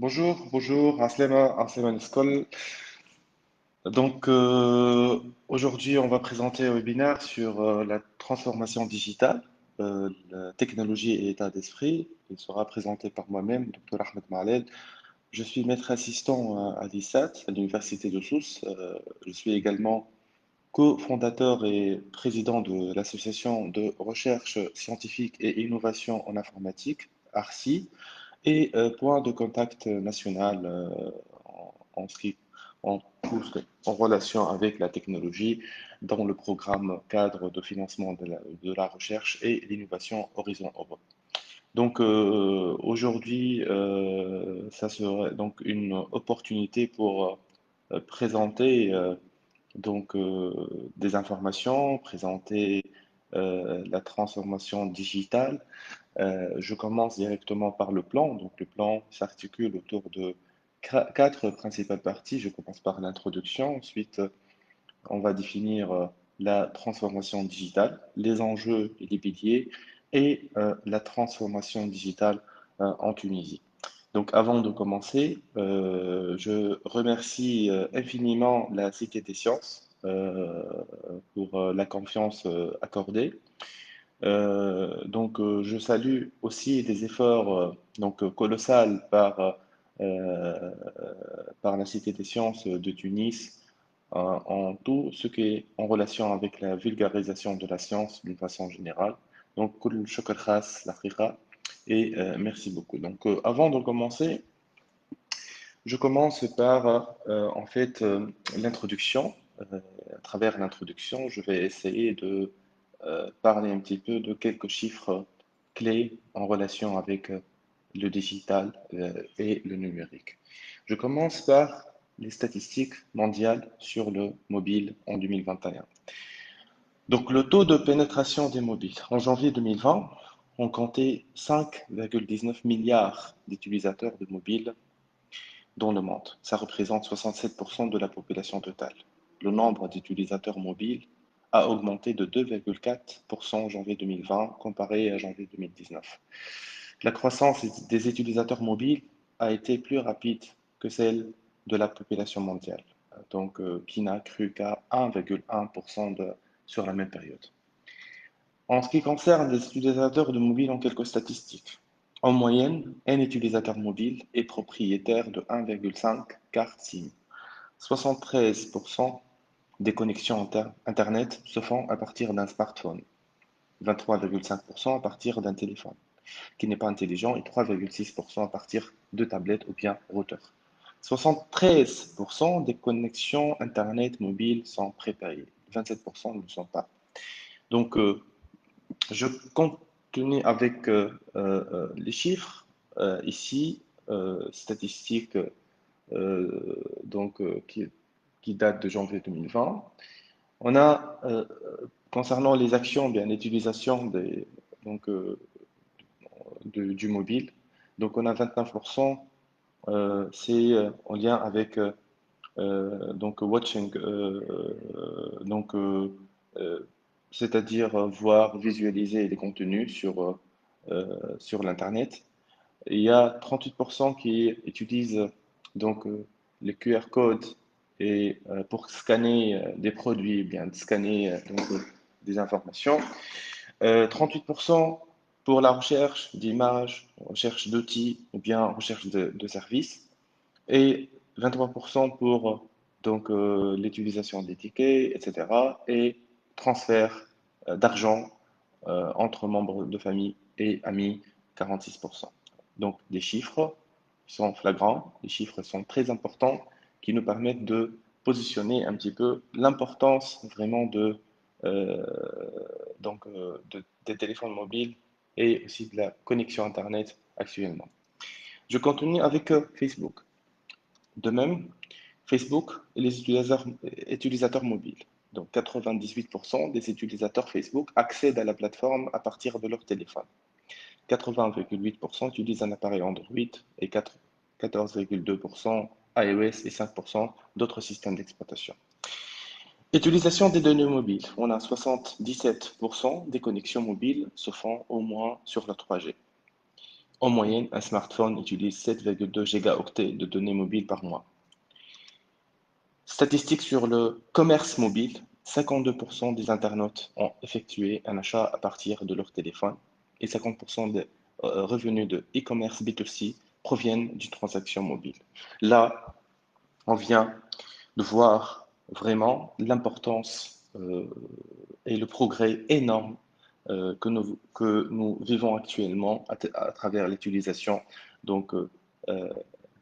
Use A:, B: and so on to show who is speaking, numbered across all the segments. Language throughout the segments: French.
A: Bonjour, Aslema Niskol. Donc, aujourd'hui, on va présenter un webinaire sur la transformation digitale, la technologie et état d'esprit. Il sera présenté par moi-même, Dr Ahmed Maled. Je suis maître assistant à l'ISAT, à l'Université de Sousse. Je suis également cofondateur et président de l'association de recherche scientifique et innovation en informatique, ARCI, et point de contact national en ce qui en, en relation avec la technologie dans le programme cadre de financement de la recherche et l'innovation Horizon Europe. Donc aujourd'hui, ça serait donc une opportunité pour présenter des informations, présenter la transformation digitale. Je commence directement par le plan. Donc, le plan s'articule autour de quatre principales parties. Je commence par l'introduction. Ensuite, on va définir la transformation digitale, les enjeux et les piliers, et la transformation digitale en Tunisie. Donc, avant de commencer, je remercie infiniment la Cité des Sciences pour la confiance accordée. Je salue aussi des efforts colossaux euh, par la Cité des Sciences de Tunis en tout ce qui est en relation avec la vulgarisation de la science d'une façon générale. Donc, kul shukr khas, l'Afriqa, et merci beaucoup. Donc, avant de commencer, je commence par l'introduction. À travers l'introduction, je vais essayer de parler un petit peu de quelques chiffres clés en relation avec le digital et le numérique. Je commence par les statistiques mondiales sur le mobile en 2021. Donc, le taux de pénétration des mobiles. En janvier 2020, on comptait 5,19 milliards d'utilisateurs de mobiles dans le monde. Ça représente 67% de la population totale. Le nombre d'utilisateurs mobiles a augmenté de 2,4% en janvier 2020 comparé à janvier 2019. La croissance des utilisateurs mobiles a été plus rapide que celle de la population mondiale, qui n'a cru qu'à 1,1% sur la même période. En ce qui concerne les utilisateurs de mobile, en quelques statistiques. En moyenne, un utilisateur mobile est propriétaire de 1,5 cartes SIM. 73% des connexions Internet se font à partir d'un smartphone, 23,5% à partir d'un téléphone qui n'est pas intelligent et 3,6% à partir de tablettes ou bien routeurs. 73% des connexions Internet mobiles sont prépayées, 27% ne le sont pas. Donc, je continue avec les chiffres ici, statistiques qui datent de janvier 2020. On a, concernant les actions, bien l'utilisation donc, euh, du mobile, donc on a 29%, c'est en lien avec watching, euh, c'est-à-dire voir, visualiser les contenus sur l'Internet. Il y a 38% qui utilisent donc les QR codes et pour scanner des produits, bien scanner des informations. 38% pour la recherche d'images, recherche d'outils ou bien recherche de services et 23% pour l'utilisation des tickets, etc. et transfert d'argent entre membres de famille et amis, 46%. Donc les chiffres sont flagrants, les chiffres sont très importants qui nous permettent de positionner un petit peu l'importance vraiment euh, des téléphones mobiles et aussi de la connexion Internet actuellement. Je continue avec Facebook. De même, Facebook et les utilisateurs mobiles. Donc 98% des utilisateurs Facebook accèdent à la plateforme à partir de leur téléphone. 80,8% utilisent un appareil Android et 14,2% iOS et 5% d'autres systèmes d'exploitation. Utilisation des données mobiles. On a 77% des connexions mobiles se font au moins sur la 3G. En moyenne, un smartphone utilise 7,2 gigaoctets de données mobiles par mois. Statistiques sur le commerce mobile, 52% des internautes ont effectué un achat à partir de leur téléphone et 50% des revenus de e-commerce B2C proviennent d'une transaction mobile. Là, on vient de voir vraiment l'importance et le progrès énorme que nous vivons actuellement à travers l'utilisation donc,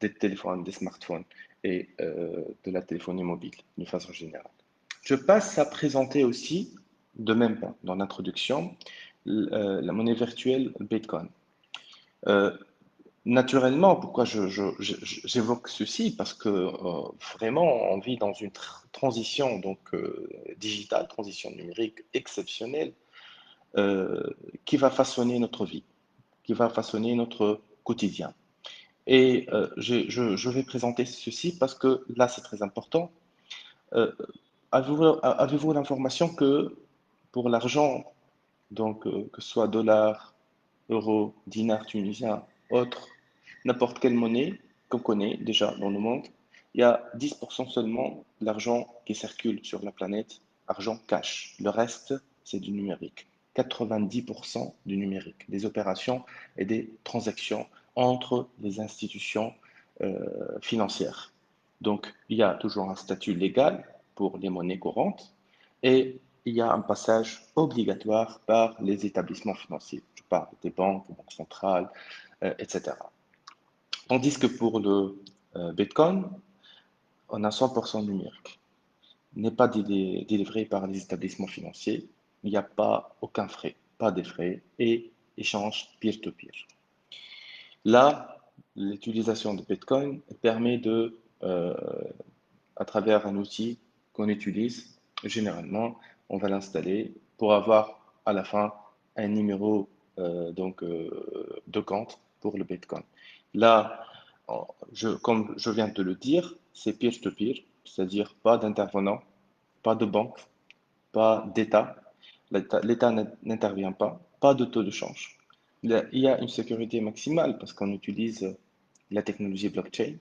A: des téléphones, des smartphones et de la téléphonie mobile de façon générale. Je passe à présenter aussi, de même dans l'introduction, la monnaie virtuelle Bitcoin. Euh, Naturellement, pourquoi j'évoque ceci? Parce que vraiment, on vit dans une transition donc digitale, transition numérique exceptionnelle, euh, qui va façonner notre vie, qui va façonner notre quotidien. Et je vais présenter ceci parce que là, c'est très important. Euh, avez-vous l'information que pour l'argent, donc que ce soit dollar, euro, dinar tunisien, autre, n'importe quelle monnaie qu'on connaît déjà dans le monde, il y a 10% seulement de l'argent qui circule sur la planète, argent cash. Le reste, c'est du numérique. 90% du numérique, des opérations et des transactions entre les institutions financières. Donc, il y a toujours un statut légal pour les monnaies courantes et il y a un passage obligatoire par les établissements financiers. Je parle des banques, des banques centrales, etc. Tandis que pour le Bitcoin, on a 100% numérique. Il n'est pas délivré par les établissements financiers. Il n'y a pas aucun frais, pas de frais et échange peer-to-peer. Là, l'utilisation de Bitcoin permet à travers un outil qu'on utilise, généralement, on va l'installer pour avoir à la fin un numéro de compte pour le Bitcoin. Là, comme je viens de le dire, c'est peer-to-peer, c'est-à-dire pas d'intervenant, pas de banque, pas d'État. L'État n'intervient pas, pas de taux de change. Il y a une sécurité maximale parce qu'on utilise la technologie blockchain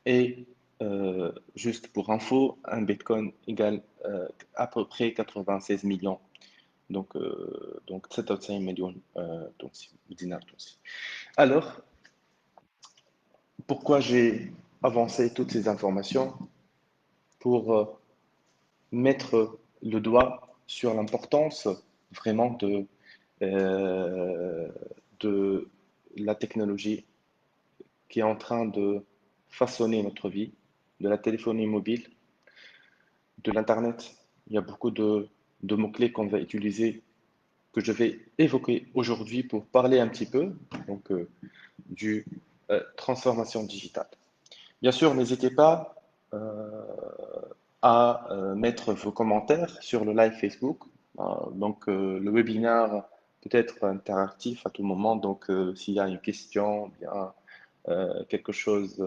A: et juste pour info, un Bitcoin égale à peu près 96 millions. Donc 96 millions dinars aussi. Alors, pourquoi j'ai avancé toutes ces informations? Pour mettre le doigt sur l'importance vraiment euh, de la technologie qui est en train de façonner notre vie, de la téléphonie mobile, de l'Internet. Il y a beaucoup de mots-clés qu'on va utiliser, que je vais évoquer aujourd'hui pour parler un petit peu donc, du transformation digitale. Bien sûr, n'hésitez pas à mettre vos commentaires sur le live Facebook. Le webinaire peut être interactif à tout moment. Donc, s'il y a une question, bien quelque chose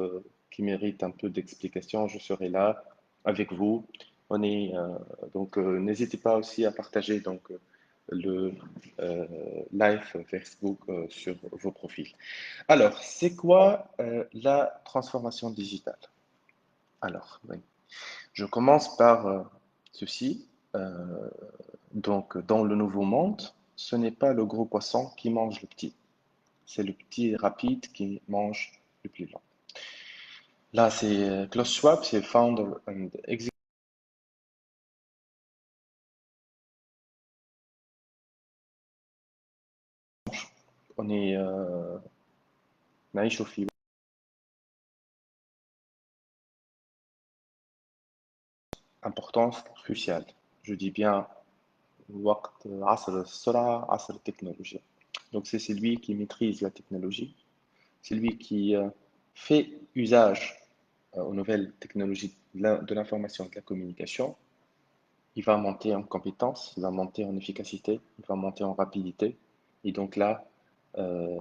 A: qui mérite un peu d'explication, je serai là avec vous. N'hésitez pas aussi à partager le euh, live Facebook sur vos profils. Alors, c'est quoi la transformation digitale? Alors, oui. Je commence par ceci. Euh, dans le nouveau monde, ce n'est pas le gros poisson qui mange le petit. C'est le petit rapide qui mange le plus lent. Là, c'est Klaus Schwab, c'est Founder and Executive. On est نعيش في importance cruciale. Je dis bien وقت عصر السرعة عصر التكنولوجيا. Donc c'est celui qui maîtrise la technologie, c'est lui qui fait usage aux nouvelles technologies de l'information et de la communication. Il va monter en compétence, il va monter en efficacité, il va monter en rapidité. Et donc là, euh,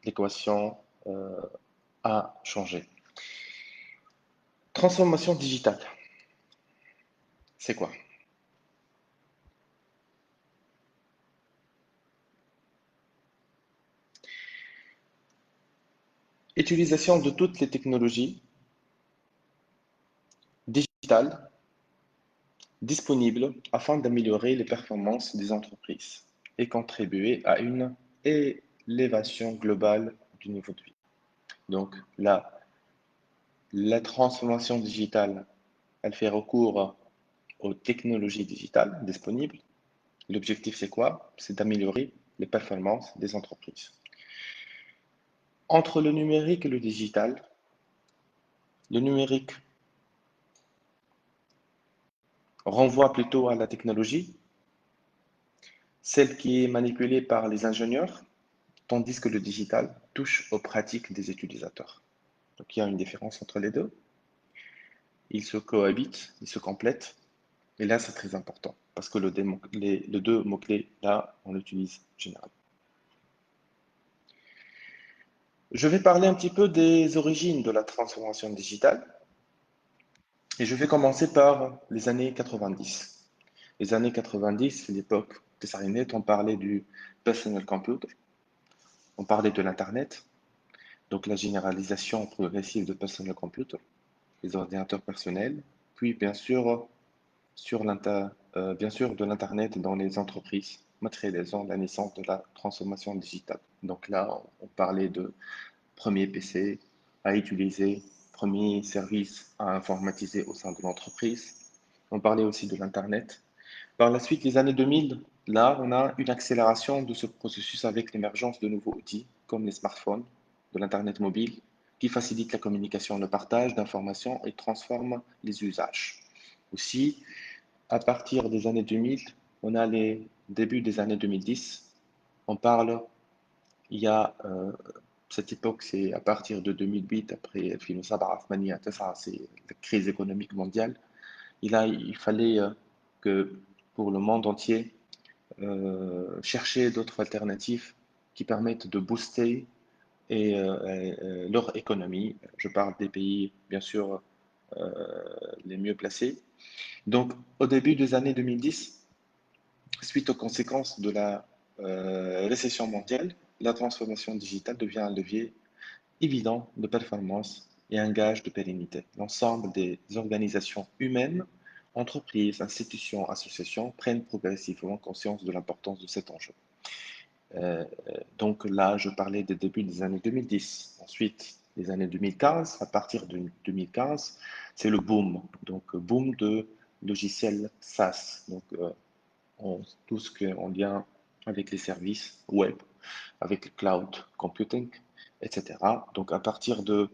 A: l'équation a changé. Transformation digitale, c'est quoi? Utilisation de toutes les technologies digitales disponibles afin d'améliorer les performances des entreprises et contribuer à une élévation globale du niveau de vie. Donc là, la transformation digitale, elle fait recours aux technologies digitales disponibles. L'objectif, c'est quoi? C'est d'améliorer les performances des entreprises. Entre le numérique et le digital, le numérique renvoie plutôt à la technologie, celle qui est manipulée par les ingénieurs, tandis que le digital touche aux pratiques des utilisateurs. Donc il y a une différence entre les deux. Ils se cohabitent, ils se complètent. Et là, c'est très important parce que les deux mots-clés, là, on l'utilise généralement. Je vais parler un petit peu des origines de la transformation digitale et je vais commencer par les années 90. Les années 90, c'est l'époque des Skynet, on parlait du personal computer, on parlait de l'Internet, donc la généralisation progressive de personal computer, les ordinateurs personnels, puis bien sûr de l'Internet dans les entreprises, matérialisant la naissance de la transformation digitale. Donc là, on parlait de premier PC à utiliser, premier service à informatiser au sein de l'entreprise. On parlait aussi de l'Internet. Par la suite, les années 2000, là, on a une accélération de ce processus avec l'émergence de nouveaux outils comme les smartphones, de l'Internet mobile, qui facilitent la communication, le partage d'informations et transforment les usages. Aussi, à partir des années 2000, on a les débuts des années 2010. On parle, il y a cette époque, c'est à partir de 2008, après Sabah Rahmani, c'est la crise économique mondiale. Il fallait que pour le monde entier, chercher d'autres alternatives qui permettent de booster leur économie. Je parle des pays, bien sûr, les mieux placés. Donc, au début des années 2010, suite aux conséquences de la récession mondiale, la transformation digitale devient un levier évident de performance et un gage de pérennité. L'ensemble des organisations humaines, entreprises, institutions, associations prennent progressivement conscience de l'importance de cet enjeu. Donc là, je parlais des débuts des années 2010. Ensuite, les années 2015, à partir de 2015, c'est le boom. Donc, boom de logiciels SaaS. Donc, tout ce qui est en lien avec les services web, avec le cloud computing, etc. Donc, à partir de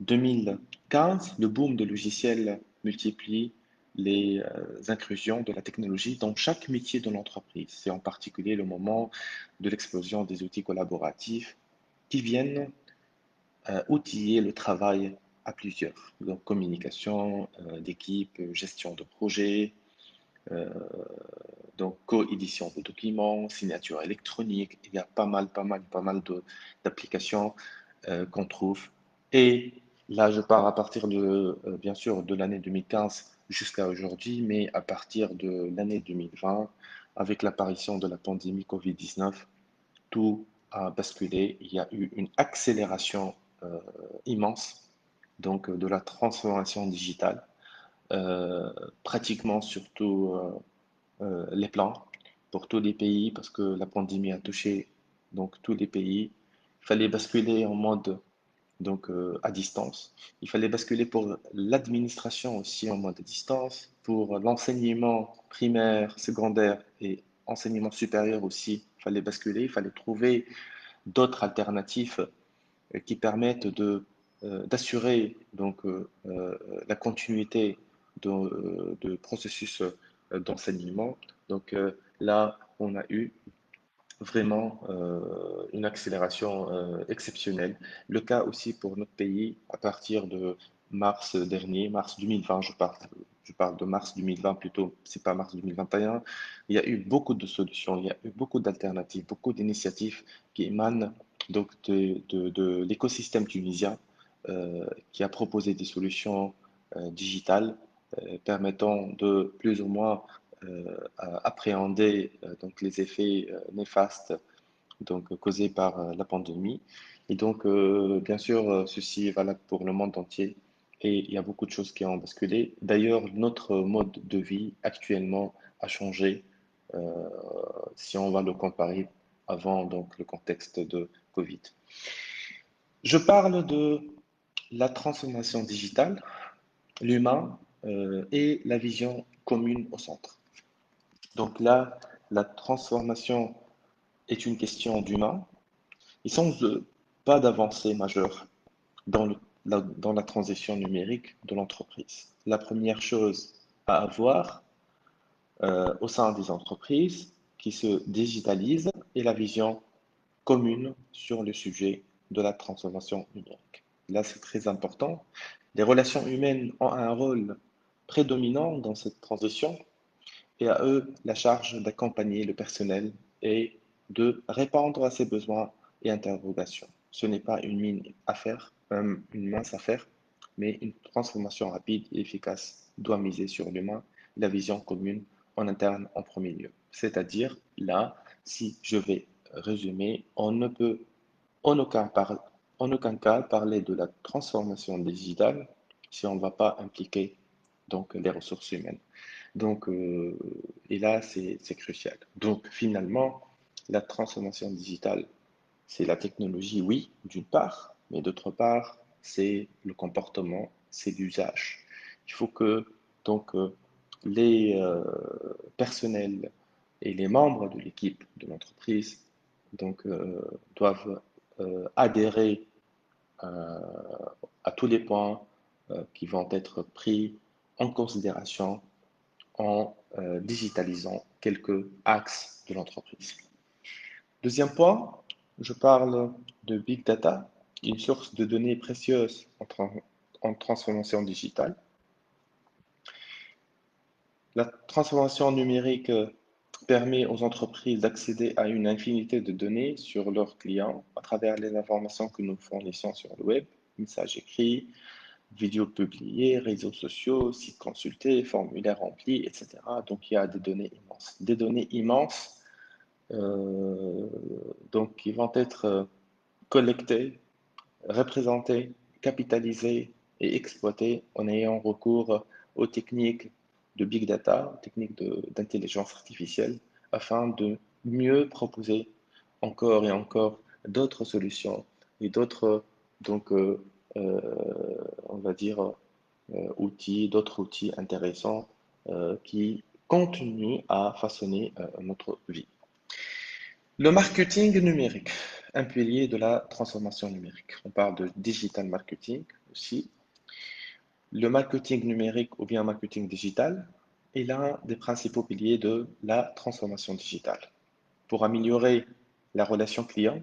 A: 2015, le boom de logiciels multiplie les incursions de la technologie dans chaque métier de l'entreprise. C'est en particulier le moment de l'explosion des outils collaboratifs qui viennent outiller le travail à plusieurs. Donc, communication d'équipe, gestion de projet, euh, donc co-édition de documents, signature électronique. Il y a pas mal d'applications qu'on trouve. Et là, je pars à partir de, bien sûr, de l'année 2015 jusqu'à aujourd'hui, mais à partir de l'année 2020, avec l'apparition de la pandémie Covid-19, tout a basculé. Il y a eu une accélération immense de la transformation digitale, pratiquement surtout les plans pour tous les pays parce que la pandémie a touché donc tous les pays. Il fallait basculer en mode à distance. Il fallait basculer pour l'administration aussi en mode à distance, pour l'enseignement primaire, secondaire et enseignement supérieur aussi. Il fallait basculer, il fallait trouver d'autres alternatives qui permettent d'assurer la continuité de processus d'enseignement. Donc là, on a eu vraiment une accélération exceptionnelle. Le cas aussi pour notre pays, à partir de mars dernier, mars 2020, je parle de mars 2020 plutôt, c'est pas mars 2021, il y a eu beaucoup de solutions, il y a eu beaucoup d'alternatives, beaucoup d'initiatives qui émanent de l'écosystème tunisien qui a proposé des solutions digitales permettant de plus ou moins appréhender les effets néfastes causés par la pandémie. Et donc, bien sûr, ceci est valable pour le monde entier et il y a beaucoup de choses qui ont basculé. D'ailleurs, notre mode de vie actuellement a changé euh, si on va le comparer avant donc, le contexte de Covid. Je parle de la transformation digitale, l'humain et la vision commune au centre. Donc là, la transformation est une question d'humain. Il semble pas d'avancée majeure dans dans la transition numérique de l'entreprise. La première chose à avoir au sein des entreprises qui se digitalisent est la vision commune sur le sujet de la transformation numérique. Là, c'est très important. Les relations humaines ont un rôle prédominant dans cette transition et à eux la charge d'accompagner le personnel et de répondre à ses besoins et interrogations. Ce n'est pas une mince affaire, mais une transformation rapide et efficace doit miser sur l'humain et la vision commune en interne en premier lieu. C'est-à-dire, là, si je vais résumer, on ne peut en aucun cas parler de la transformation digitale si on ne va pas impliquer donc, les ressources humaines. Donc, et là, c'est crucial. Donc, finalement, la transformation digitale, c'est la technologie, oui, d'une part, mais d'autre part, c'est le comportement, c'est l'usage. Il faut que donc les personnels et les membres de l'équipe de l'entreprise donc doivent adhérer euh, à tous les points qui vont être pris en considération en digitalisant quelques axes de l'entreprise. Deuxième point, je parle de Big Data, une source de données précieuses en transformation digitale. La transformation numérique permet aux entreprises d'accéder à une infinité de données sur leurs clients à travers les informations que nous fournissons sur le web, messages écrits, vidéos publiées, réseaux sociaux, sites consultés, formulaires remplis, etc. Donc il y a des données immenses. Des données immenses euh, donc, qui vont être collectées, représentées, capitalisées et exploitées en ayant recours aux techniques de big data, techniques d'intelligence artificielle, afin de mieux proposer encore et encore d'autres solutions et d'autres, donc, euh, on va dire, d'autres outils intéressants qui continuent à façonner notre vie. Le marketing numérique, un pilier de la transformation numérique. On parle de digital marketing aussi. Le marketing numérique ou bien marketing digital est l'un des principaux piliers de la transformation digitale. Pour améliorer la relation client,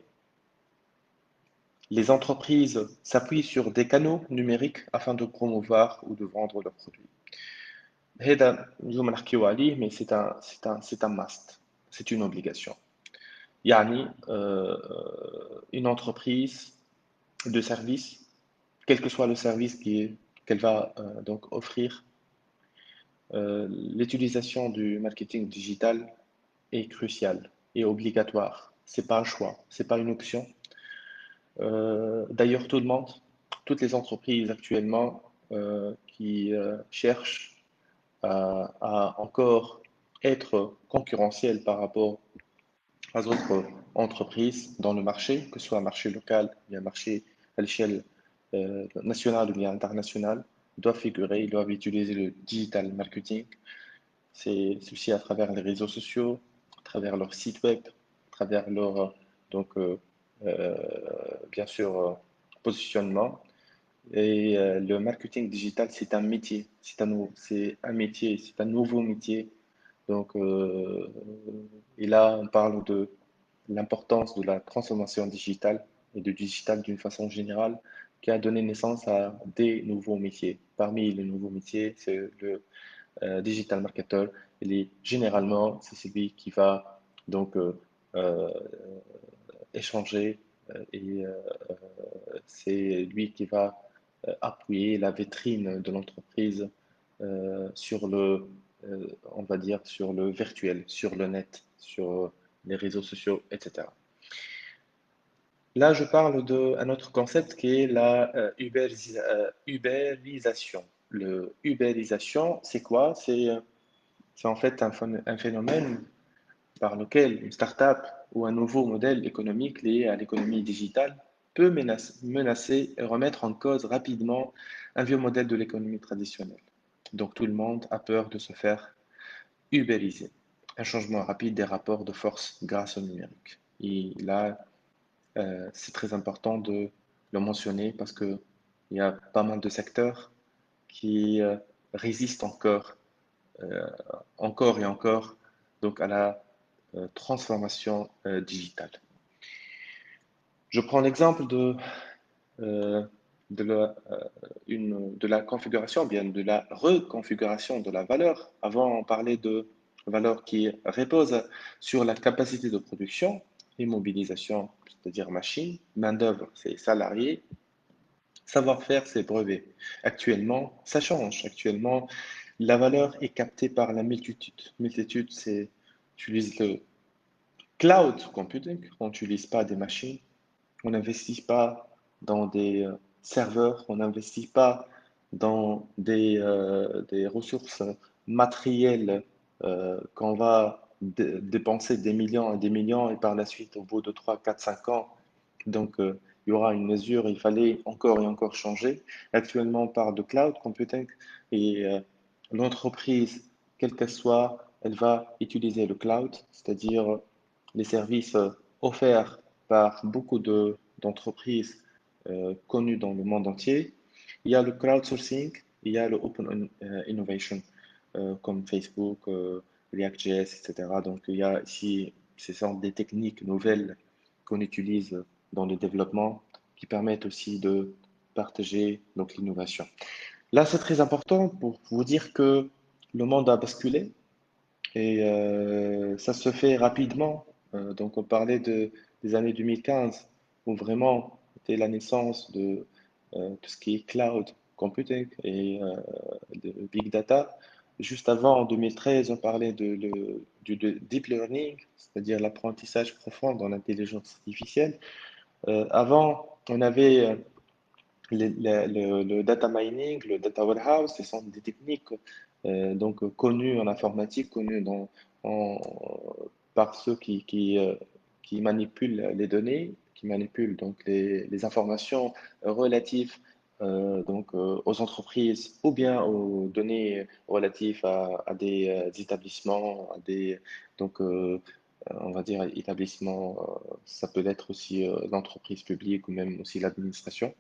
A: les entreprises s'appuient sur des canaux numériques afin de promouvoir ou de vendre leurs produits. هذا اليوم نحكيو عليه mais c'est un must, c'est une obligation. يعني une entreprise de service, quel que soit le service qu'elle va donc offrir, l'utilisation du marketing digital est cruciale et obligatoire. C'est pas un choix, c'est pas une option. D'ailleurs, tout le monde, toutes les entreprises actuellement qui cherchent à encore être concurrentielles par rapport aux autres entreprises dans le marché, que ce soit un marché local ou un marché à l'échelle nationale ou bien internationale, doivent figurer, ils doivent utiliser le digital marketing. C'est ceci à travers les réseaux sociaux, à travers leur site web, à travers leur donc euh, bien sûr positionnement. Et le marketing digital, c'est un métier, c'est un métier, c'est un nouveau métier. Donc, et là, on parle de l'importance de la transformation digitale et du digital d'une façon générale qui a donné naissance à des nouveaux métiers. Parmi les nouveaux métiers, c'est le digital marketer. Généralement, c'est celui qui va donc euh, échanger et c'est lui qui va appuyer la vitrine de l'entreprise sur on va dire, sur le virtuel, sur le net, sur les réseaux sociaux, etc. Là, je parle d'un autre concept qui est la ubérisation. Le ubérisation, c'est quoi? C'est en fait un phénomène par lequel une start-up ou un nouveau modèle économique lié à l'économie digitale peut menacer et remettre en cause rapidement un vieux modèle de l'économie traditionnelle. Donc tout le monde a peur de se faire ubériser. Un changement rapide des rapports de force grâce au numérique. Et là, c'est très important de le mentionner parce qu'il y a pas mal de secteurs qui résistent euh, encore et encore donc à la transformation digitale. Je prends l'exemple euh, de la configuration, bien de la reconfiguration de la valeur. Avant, on parlait de valeur qui repose sur la capacité de production et mobilisation, c'est-à-dire machine, main-d'œuvre, c'est salarié, savoir-faire, c'est brevet. Actuellement, ça change. Actuellement, la valeur est captée par la multitude. Multitude, c'est, utilise le cloud computing, on n'utilise pas des machines, on n'investit pas dans des serveurs, on n'investit pas dans des ressources matérielles qu'on va dépenser des millions et des millions et par la suite, au bout de 3, 4, 5 ans, donc il y aura une mesure, il fallait encore et encore changer. Actuellement, on parle de cloud computing et l'entreprise, quelle qu'elle soit, elle va utiliser le cloud, c'est-à-dire les services offerts par beaucoup d'entreprises connues dans le monde entier. Il y a le crowdsourcing, il y a le open innovation, comme Facebook, React.js, etc. Donc, il y a ici, ce sont des techniques nouvelles qu'on utilise dans le développement qui permettent aussi de partager donc, l'innovation. Là, c'est très important pour vous dire que le monde a basculé et ça se fait rapidement. Donc, on parlait des années 2015, où vraiment c'était la naissance de tout ce qui est cloud computing et de big data. Juste avant, en 2013, on parlait du deep learning, c'est-à-dire l'apprentissage profond dans l'intelligence artificielle. Avant, on avait le data mining, le data warehouse, ce sont des techniques donc connues en informatique, connues en- par ceux qui manipulent les données, qui manipulent donc les informations relatives aux entreprises ou bien aux données relatives à des établissements, donc on va dire établissements, ça peut être aussi l'entreprise publique ou même aussi l'administration.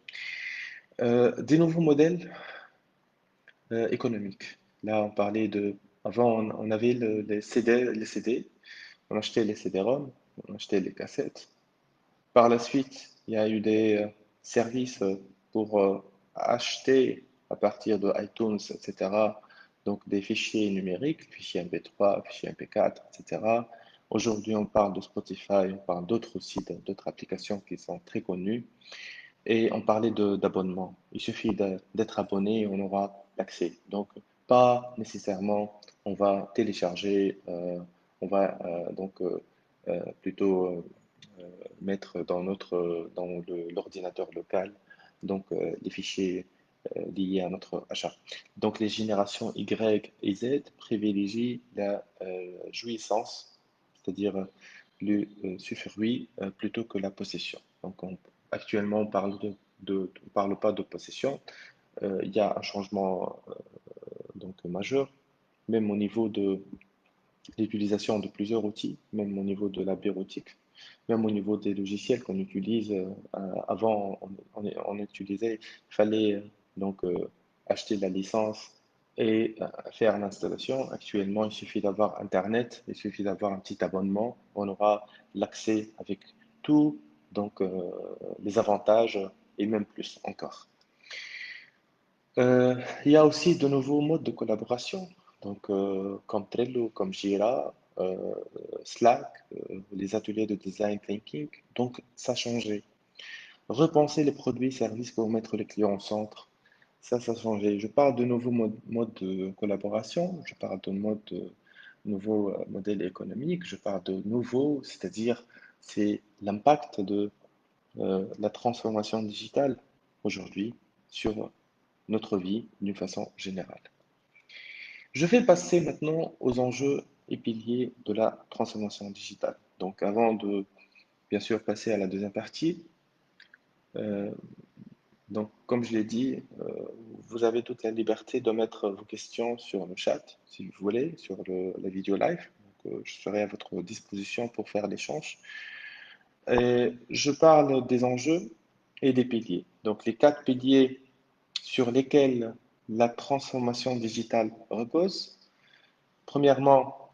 A: Des nouveaux modèles économiques. Là, on parlait de. Avant, on avait les CD, on achetait les CD-ROM, on achetait les cassettes. Par la suite, il y a eu des services pour acheter à partir de iTunes, etc. Donc des fichiers numériques, fichiers MP3, fichiers MP4, etc. Aujourd'hui, on parle de Spotify, on parle d'autres aussi, d'autres applications qui sont très connues. Et on parlait d'abonnement. Il suffit d'être abonné et on aura l'accès. Donc, pas nécessairement, on va télécharger, on va plutôt mettre dans l'ordinateur local donc les fichiers liés à notre achat. Donc, les générations Y et Z privilégient la jouissance, c'est-à-dire le usufruit plutôt que la possession. Donc, actuellement, on parle pas de possession. Il y a un changement donc majeur, même au niveau de l'utilisation de plusieurs outils, même au niveau de la bureautique, même au niveau des logiciels qu'on utilise. Avant, on utilisait, il fallait acheter la licence et faire l'installation. Actuellement, il suffit d'avoir Internet, il suffit d'avoir un petit abonnement, on aura l'accès avec tout, donc les avantages et même plus encore. Il y a aussi de nouveaux modes de collaboration, donc comme Trello, comme Jira, Slack, les ateliers de design thinking. Donc ça a changé. Repenser les produits, services pour mettre les clients au centre, ça a changé. Je parle de nouveaux modes de collaboration, je parle de nouveaux modèles économiques, je parle de nouveaux, c'est-à-dire c'est l'impact la transformation digitale aujourd'hui sur notre vie d'une façon générale. Je vais passer maintenant aux enjeux et piliers de la transformation digitale. Donc avant de bien sûr passer à la deuxième partie, euh, donc comme je l'ai dit, vous avez toute la liberté de mettre vos questions sur le chat, si vous voulez, sur la vidéo live. Donc, je serai à votre disposition pour faire l'échange. Je parle des enjeux et des piliers. Donc les quatre piliers sur lesquels la transformation digitale repose. Premièrement,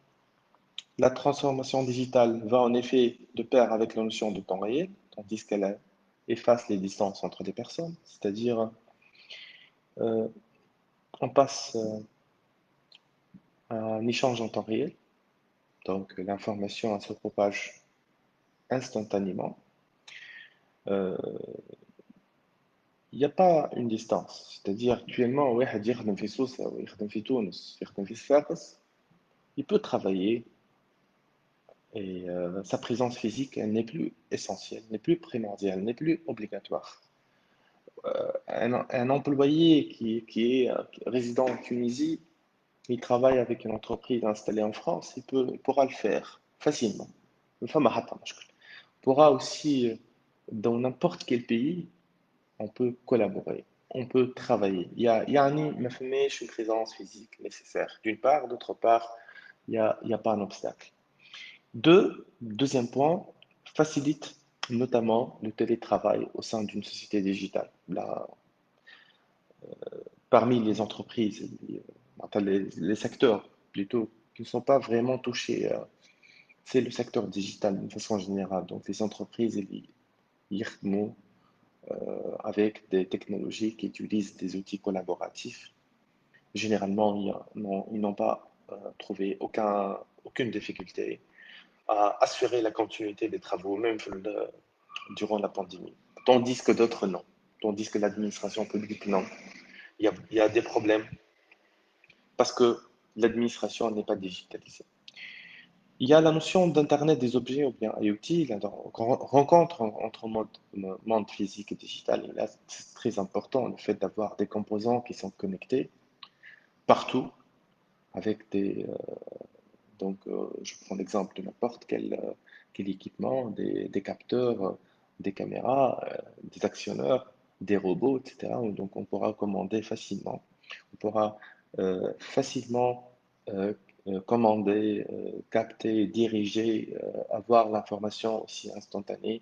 A: la transformation digitale va en effet de pair avec la notion de temps réel, tandis qu'elle efface les distances entre les personnes, c'est-à-dire euh, on passe à un échange en temps réel, donc l'information elle se propage instantanément. Euh, Il n'y a pas une distance, c'est-à-dire actuellement, واحد يخدم في سوسة ويخدم في تونس يخدم في صفاقس, il peut travailler et sa présence physique elle n'est plus essentielle, n'est plus primordiale, n'est plus obligatoire. Un employé qui est résident en Tunisie, il travaille avec une entreprise installée en France, il pourra le faire facilement. فما حتى مشكل. Il pourra aussi, dans n'importe quel pays, on peut collaborer, on peut travailler. يعني ما فماش une présence physique nécessaire. D'une part, d'autre part, il y a pas un obstacle. Deuxième point, facilite notamment le télétravail au sein d'une société digitale. Là, parmi les entreprises, les secteurs plutôt qui ne sont pas vraiment touchés, c'est le secteur digital d'une façon générale. Donc les entreprises, ils يخدموا, avec des technologies qui utilisent des outils collaboratifs. Généralement, ils n'ont pas trouvé aucune difficulté à assurer la continuité des travaux, même durant la pandémie. Tandis que d'autres, non. Tandis que l'administration publique, non. Il y a des problèmes parce que l'administration n'est pas digitalisée. Il y a la notion d'Internet des objets ou bien IoT, la rencontre entre monde physique et digital. Et là, c'est très important le fait d'avoir des composants qui sont connectés partout avec je prends l'exemple de n'importe quel équipement, des capteurs, des caméras, des actionneurs, des robots, etc. Donc on pourra commander facilement. On pourra facilement commander, capter, diriger, avoir l'information aussi instantanée.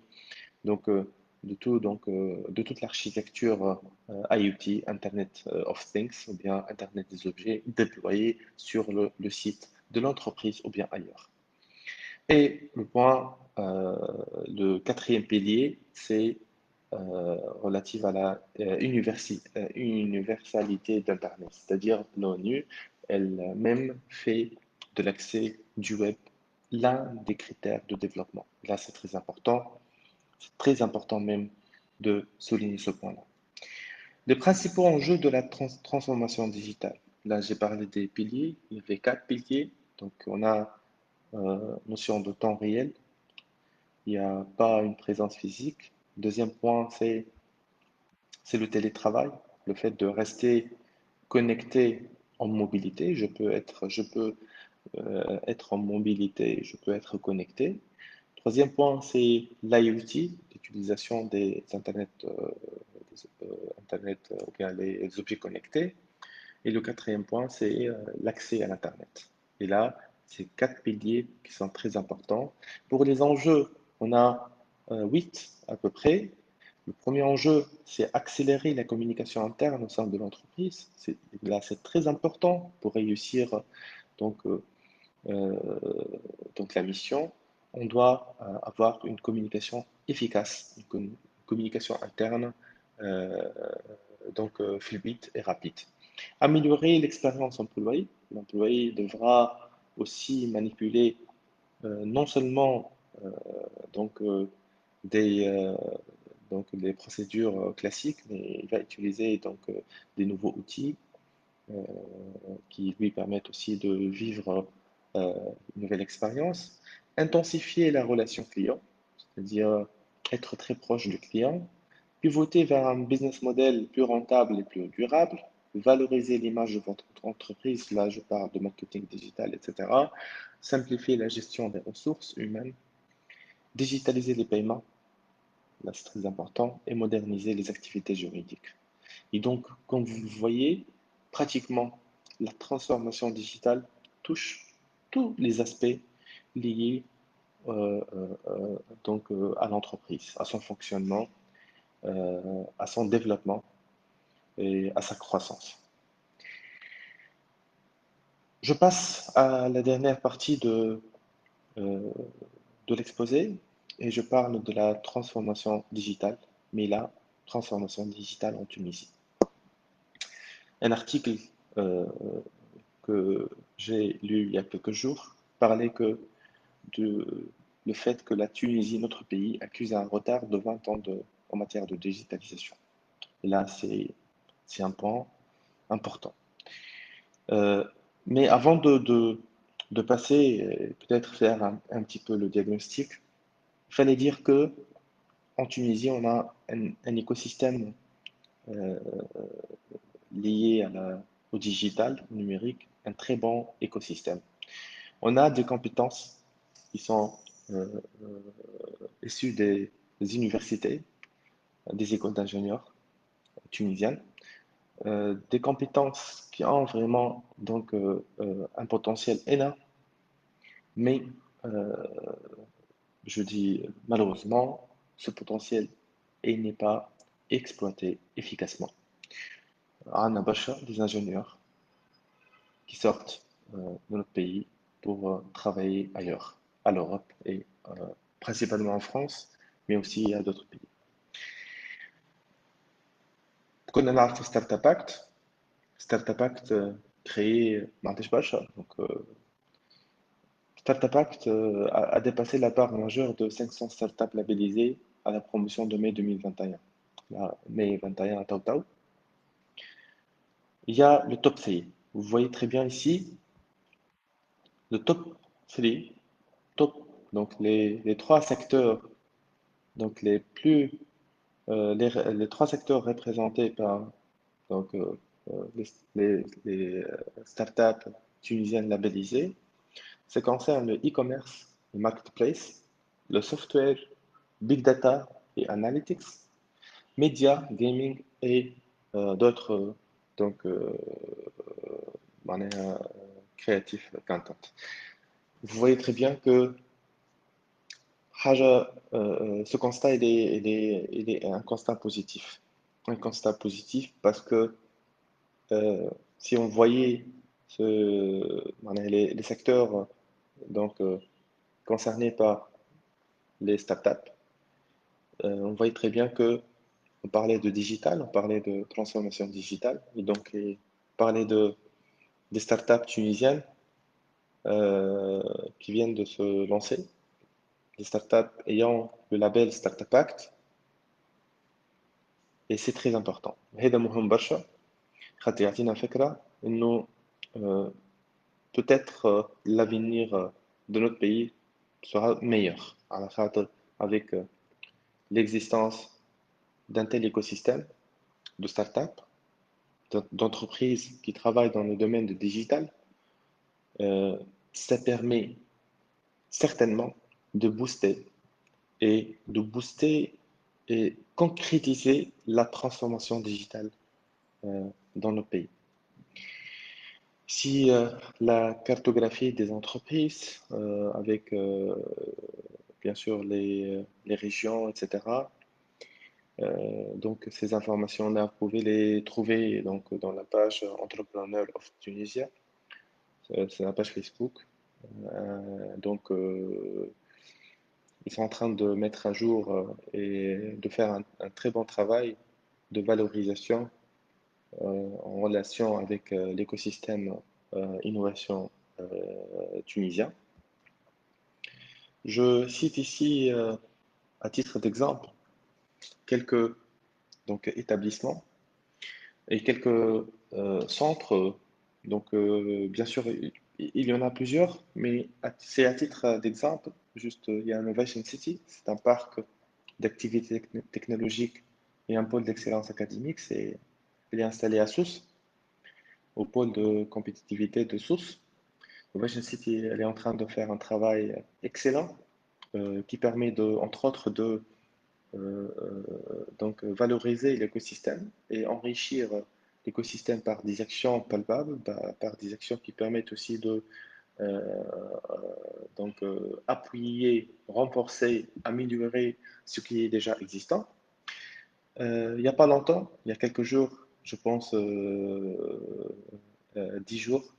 A: Donc, de toute l'architecture IoT, Internet of Things, ou bien Internet des objets, déployée sur le site de l'entreprise ou bien ailleurs. Et le quatrième pilier, c'est relative à la universalité d'Internet, c'est-à-dire l'ONU elle-même fait de l'accès du web l'un des critères de développement. Là, c'est très important même de souligner ce point-là. Les principaux enjeux de la transformation digitale. Là, j'ai parlé des piliers, il y avait quatre piliers. Donc, on a notion de temps réel, il n'y a pas une présence physique. Deuxième point, c'est le télétravail, le fait de rester connecté en mobilité. Je peux être en mobilité, je peux être connecté. Troisième point, c'est l'IoT, l'utilisation des Internet ou bien les objets connectés. Et le quatrième point, c'est l'accès à l'Internet. Et là, c'est quatre piliers qui sont très importants. Pour les enjeux, on a huit à peu près. Le premier enjeu, c'est accélérer la communication interne au sein de l'entreprise. Là, c'est très important pour réussir donc, euh, euh, donc la mission. On doit avoir une communication efficace, une communication interne euh, fluide et rapide. Améliorer l'expérience employée. L'employé devra aussi manipuler non seulement euh, donc, euh, des, euh, des procédures classiques, mais il va utiliser des nouveaux outils euh, qui lui permettent aussi de vivre une nouvelle expérience. Intensifier la relation client, c'est-à-dire être très proche du client, pivoter vers un business model plus rentable et plus durable, valoriser l'image de votre entreprise, là je parle de marketing digital, etc., simplifier la gestion des ressources humaines, digitaliser les paiements, là c'est très important, et moderniser les activités juridiques. Et donc, comme vous le voyez, pratiquement la transformation digitale touche tous les aspects liés à l'entreprise, à son fonctionnement, à son développement et à sa croissance. Je passe à la dernière partie euh, de l'exposé et je parle de la transformation digitale, mais la transformation digitale en Tunisie. Un article euh, que j'ai lu il y a quelques jours parlait de le fait que la Tunisie, notre pays, accuse un retard de 20 ans en matière de digitalisation. Et là, c'est un point important. Euh, mais avant de passer, peut-être faire un petit peu le diagnostic, il fallait dire que en Tunisie, on a un écosystème euh, lié au digital, au numérique, un très bon écosystème. On a des compétences qui sont euh, euh, issues des universités, des écoles d'ingénieurs tunisiennes, des compétences qui ont vraiment un potentiel énorme, mais euh, je dis malheureusement, ce potentiel n'est pas exploité efficacement. On a des ingénieurs qui sortent de notre pays pour travailler ailleurs, à l'Europe et principalement en France, mais aussi à d'autres pays. كنا نعرف ستارت اب اكت ستارت اب اكت créé ما عنديش برشا donc Startup Act a dépassé la barre majeure de 500 startups labellisées à la promotion de mai 2021. Là, mai 21 à Tautau. Il y a le top 3. Vous voyez très bien ici le top 3, top, donc les trois secteurs, donc les trois secteurs représentés par donc, les startups tunisiennes labellisées. Ça concerne le e-commerce, le marketplace, le software, big data et analytics, médias, gaming et d'autres donc معناها creative content. Vous voyez très bien que ce constat il est un constat positif. Un constat positif parce que si on voyait les secteurs donc, concernés par les startups, on voyait très bien que on parlait de digital, on parlait de transformation digitale, et donc on parlait des startups tunisiennes euh, qui viennent de se lancer, des startups ayant le label Startup Act, et c'est très important. هذا مهم برشا خاطر يعطينا فكرة إنه euh, peut-être l'avenir de notre pays sera meilleur على خاطر avec l'existence d'un tel écosystème de startups, d'entreprises qui travaillent dans le domaine du digital, euh, ça permet certainement de booster et concrétiser la transformation digitale dans nos pays. Si la cartographie des entreprises avec bien sûr les régions, etc. Donc ces informations-là, vous pouvez les trouver donc, dans la page Entrepreneur of Tunisia, c'est la page Facebook. Ils sont en train de mettre à jour et de faire un très bon travail de valorisation en relation avec l'écosystème innovation tunisien. Je cite ici, à titre d'exemple, quelques donc, établissements et quelques centres. Donc, bien sûr, il y en a plusieurs, mais c'est à titre d'exemple. Juste, il y a Innovation City, c'est un parc d'activité technologique et un pôle d'excellence académique. Il est installé à Sousse, au pôle de compétitivité de Sousse. Innovation City, elle est en train de faire un travail excellent qui permet entre autres valoriser l'écosystème et enrichir l'écosystème par des actions palpables, par des actions qui permettent aussi de euh, appuyer, renforcer, améliorer ce qui est déjà existant. Il n'y a pas longtemps, il y a quelques jours, je pense 10 jours,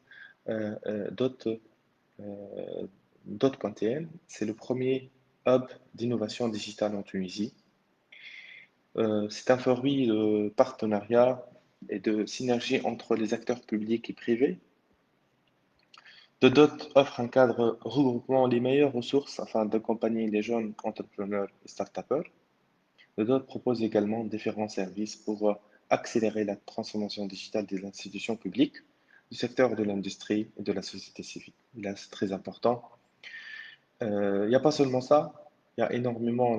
A: Dot, euh, Dot.tn, c'est le premier hub d'innovation digitale en Tunisie. C'est un fruit de partenariat et de synergie entre les acteurs publics et privés. The Dot offre un cadre regroupant les meilleures ressources afin d'accompagner les jeunes entrepreneurs et start-upers. The Dot propose également différents services pour accélérer la transformation digitale des institutions publiques, du secteur de l'industrie et de la société civile. Là, c'est très important. Il n'y a pas seulement ça, il y a énormément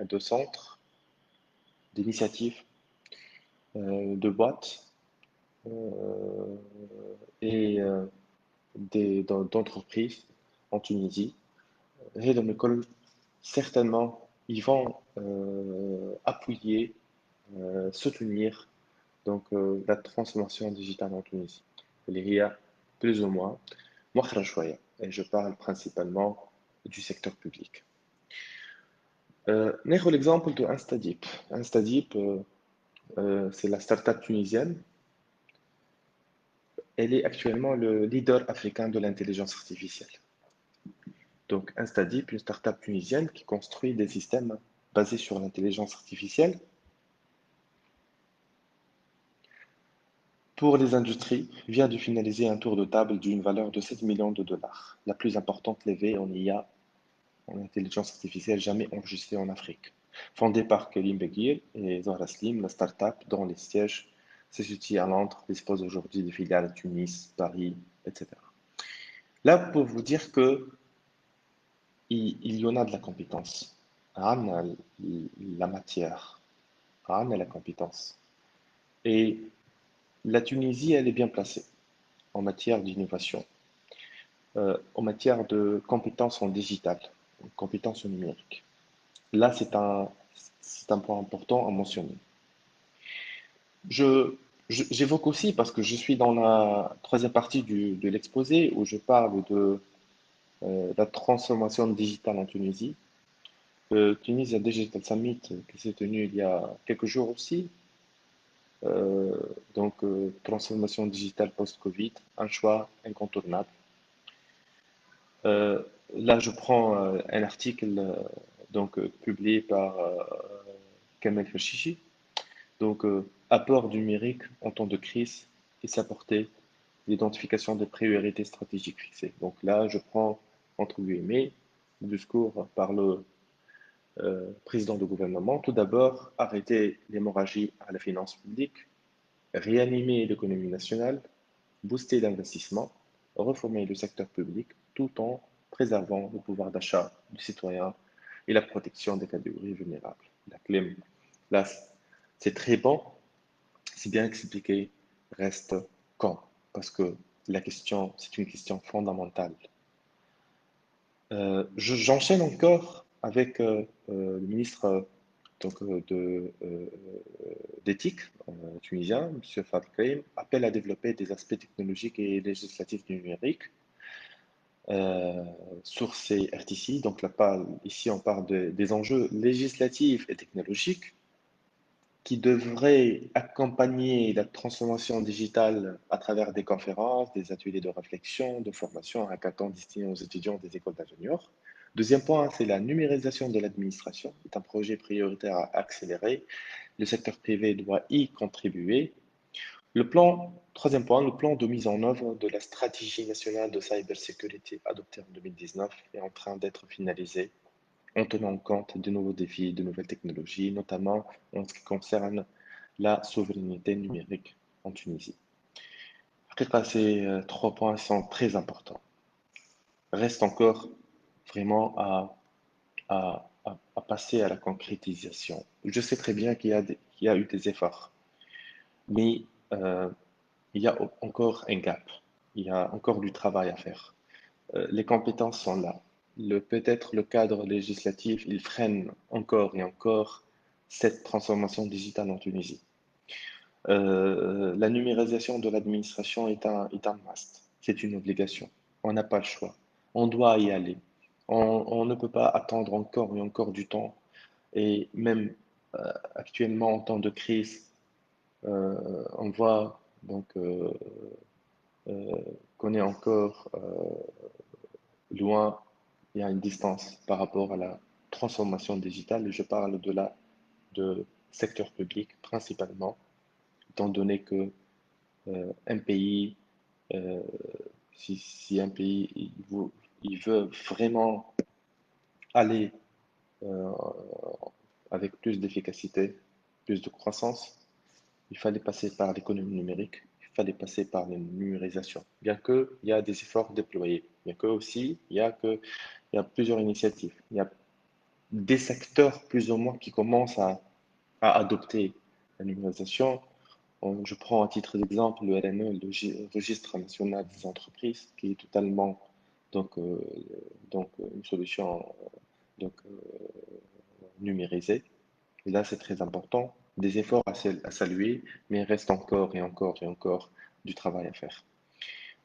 A: de centres, d'initiatives, de boîtes euh, et d'entreprises en Tunisie. Et dans l'école, certainement, ils vont appuyer, soutenir la transformation digitale en Tunisie. Il y a plus ou moins, مؤخرا شوية, et je parle principalement du secteur public. ناخذ l'exemple de Instadeep. Instadeep, c'est la start-up tunisienne. Elle est actuellement le leader africain de l'intelligence artificielle. Donc, Instadeep, une start-up tunisienne qui construit des systèmes basés sur l'intelligence artificielle pour les industries, vient de finaliser un tour de table d'une valeur de 7 millions de dollars, la plus importante levée en IA, en intelligence artificielle, jamais enregistrée en Afrique. Fondée par Kerim Begir et Zahra Slim, la start-up dont les sièges se situent à Londres dispose aujourd'hui de filiales à Tunis, Paris, etc. Là, pour vous dire que il y en a de la compétence. On a la matière, on a la compétence. Et la Tunisie, elle est bien placée en matière d'innovation, en matière de compétences en digital, compétences en numérique. Là, c'est un point important à mentionner. Je, j'évoque aussi, parce que je suis dans la troisième partie de l'exposé, où je parle de la transformation digitale en Tunisie. Tunisia Digital Summit qui s'est tenu il y a quelques jours aussi. Euh, Transformation digitale post-Covid, un choix incontournable. Euh, Là, je prends un article publié par Kamel Fashishi. Apport numérique en temps de crise et sa portée, l'identification des priorités stratégiques fixées. Donc là, je prends entre guillemets le discours par le président du gouvernement. Tout d'abord, arrêter l'hémorragie à la finance publique, réanimer l'économie nationale, booster l'investissement, reformer le secteur public tout en préservant le pouvoir d'achat du citoyen et la protection des catégories vulnérables. La clé, là, c'est très bon, c'est bien expliqué, reste quand? Parce que la question, c'est une question fondamentale. J'enchaîne encore avec le ministre d'éthique tunisien, M. Fadl Karim, appelle à développer des aspects technologiques et législatifs du numérique euh, sur ces RTC. Donc là, ici, on parle des enjeux législatifs et technologiques qui devraient accompagner la transformation digitale à travers des conférences, des ateliers de réflexion, de formation, un hackathon destiné aux étudiants des écoles d'ingénieurs. Deuxième point, c'est la numérisation de l'administration. C'est un projet prioritaire à accélérer. Le secteur privé doit y contribuer. Troisième point, le plan de mise en œuvre de la stratégie nationale de cybersécurité adoptée en 2019 est en train d'être finalisé en tenant compte de nouveaux défis, de nouvelles technologies, notamment en ce qui concerne la souveraineté numérique en Tunisie. Ces trois points sont très importants. Reste encore vraiment à à passer à la concrétisation. Je sais très bien qu'il y a eu des efforts, mais il y a encore un gap, il y a encore du travail à faire. Les compétences sont là. Peut-être le cadre législatif, il freine encore et encore cette transformation digitale en Tunisie. La numérisation de l'administration est un must, c'est une obligation. On n'a pas le choix. On doit y aller. On ne peut pas attendre encore et encore du temps. Et même actuellement, en temps de crise, on voit donc euh, qu'on est encore loin, il y a une distance par rapport à la transformation digitale. Et je parle de secteur public principalement, étant donné que un pays, euh, si un pays il veut vraiment aller euh, avec plus d'efficacité, plus de croissance, il fallait passer par l'économie numérique, il fallait passer par la numérisation. Bien qu'il y a des efforts déployés, bien que aussi il y a plusieurs initiatives, il y a des secteurs plus ou moins qui commencent à adopter la numérisation. Je prends à titre d'exemple le RNE, le Registre national des entreprises, qui est totalement donc, euh, une solution donc, numérisée. Et là, c'est très important. Des efforts à saluer, mais il reste encore et encore et encore du travail à faire.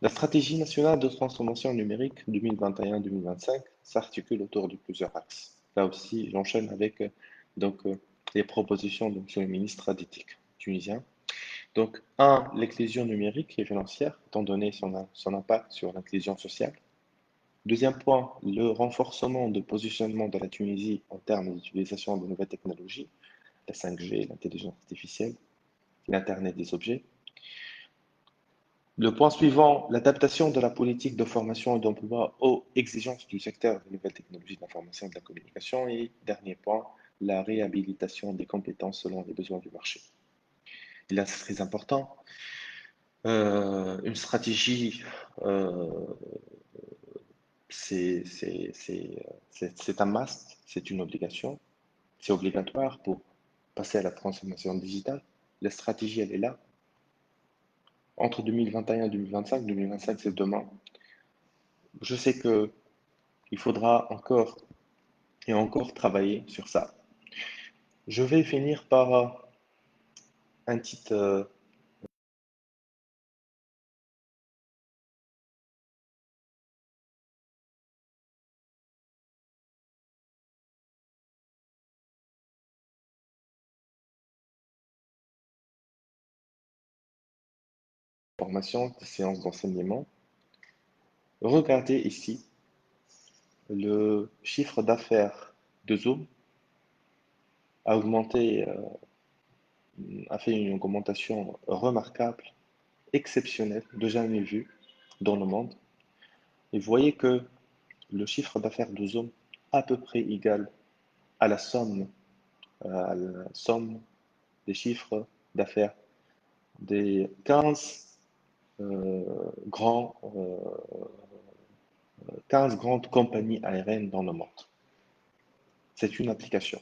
A: La stratégie nationale de transformation numérique 2021-2025 s'articule autour de plusieurs axes. Là aussi, j'enchaîne avec donc, les propositions de M. le ministre Aditik, tunisien. Donc, un, l'inclusion numérique et financière, étant donné son impact sur l'inclusion sociale. Deuxième point, le renforcement de positionnement de la Tunisie en termes d'utilisation de nouvelles technologies, la 5G, l'intelligence artificielle, l'Internet des objets. Le point suivant, l'adaptation de la politique de formation et d'emploi aux exigences du secteur des nouvelles technologies de l'information et de la communication. Et dernier point, la réhabilitation des compétences selon les besoins du marché. Et là, c'est très important. Une stratégie, euh, c'est un must, c'est une obligation, c'est obligatoire pour passer à la transformation digitale. La stratégie, elle est là. Entre 2021 et 2025, 2025, c'est demain. Je sais que il faudra encore et encore travailler sur ça. Je vais finir par un petit formation, des séances d'enseignement. Regardez ici le chiffre d'affaires de Zoom a augmenté, a fait une augmentation remarquable, exceptionnelle, de jamais vue dans le monde. Et vous voyez que le chiffre d'affaires de Zoom à peu près égal à la somme des chiffres d'affaires des 15 euh, grands, 15 grandes compagnies aériennes dans le monde. C'est une application.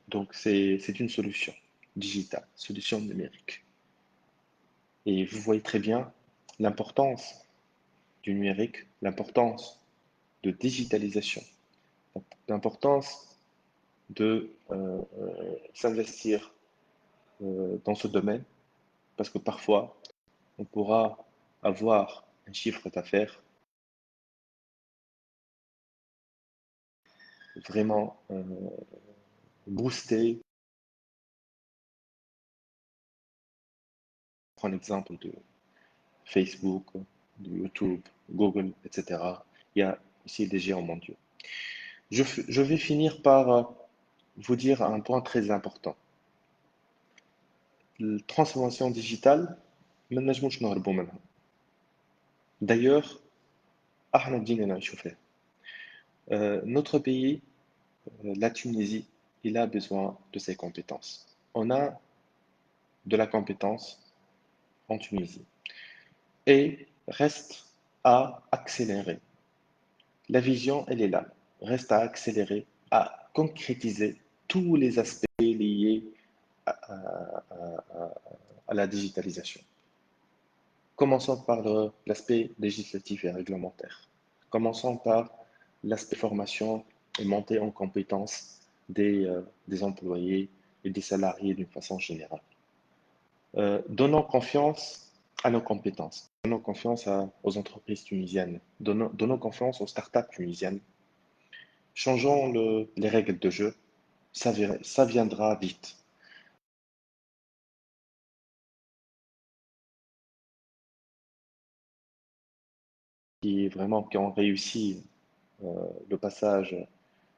A: Donc, c'est une solution digitale, solution numérique. Et vous voyez très bien l'importance du numérique, l'importance de digitalisation, l'importance de s'investir dans ce domaine, parce que parfois, on pourra avoir un chiffre d'affaires vraiment boosté. Prends l'exemple de Facebook, de YouTube, Google, etc. Il y a ici des géants mondiaux. Je vais finir par vous dire un point très important. La transformation digitale, ما نجموش نهربوا منها. D'ailleurs, احنا بدينا نعيشوا فيها. Notre pays, la Tunisie, il a besoin de ses compétences. On a de la compétence en Tunisie et reste à accélérer. La vision, elle est là. reste à accélérer, à concrétiser tous les aspects liés à, à la digitalisation. Commençons par l'aspect législatif et réglementaire. Commençons par l'aspect formation et montée en compétences des employés et des salariés d'une façon générale. Donnons confiance à nos compétences, donnons confiance aux entreprises tunisiennes, donnons confiance aux startups tunisiennes. Changeons les règles de jeu, ça viendra vite. Qui ont réussi le passage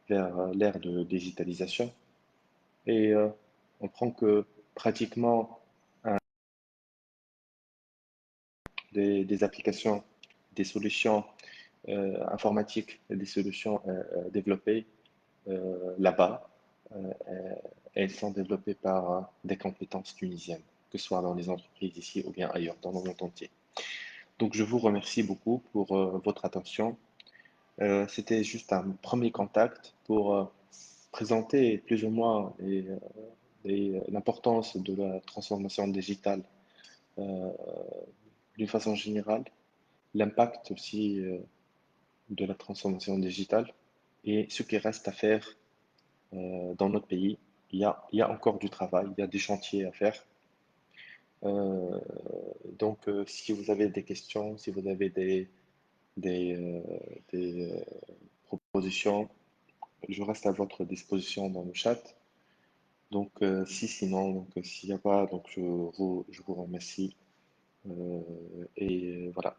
A: vers l'ère de digitalisation. Et on prend que pratiquement des applications, des solutions informatiques, des solutions développées là-bas, euh, elles sont développées par des compétences tunisiennes, que ce soit dans les entreprises ici ou bien ailleurs, dans le monde entier. Donc je vous remercie beaucoup pour votre attention. C'était juste un premier contact pour présenter plus ou moins l'importance de la transformation digitale euh, d'une façon générale, l'impact aussi de la transformation digitale et ce qui reste à faire dans notre pays. Il y a encore du travail, il y a des chantiers à faire. Euh, si vous avez des questions, si vous avez des, euh, des propositions, je reste à votre disposition dans le chat. Sinon, s'il n'y a pas, je vous remercie. Et voilà.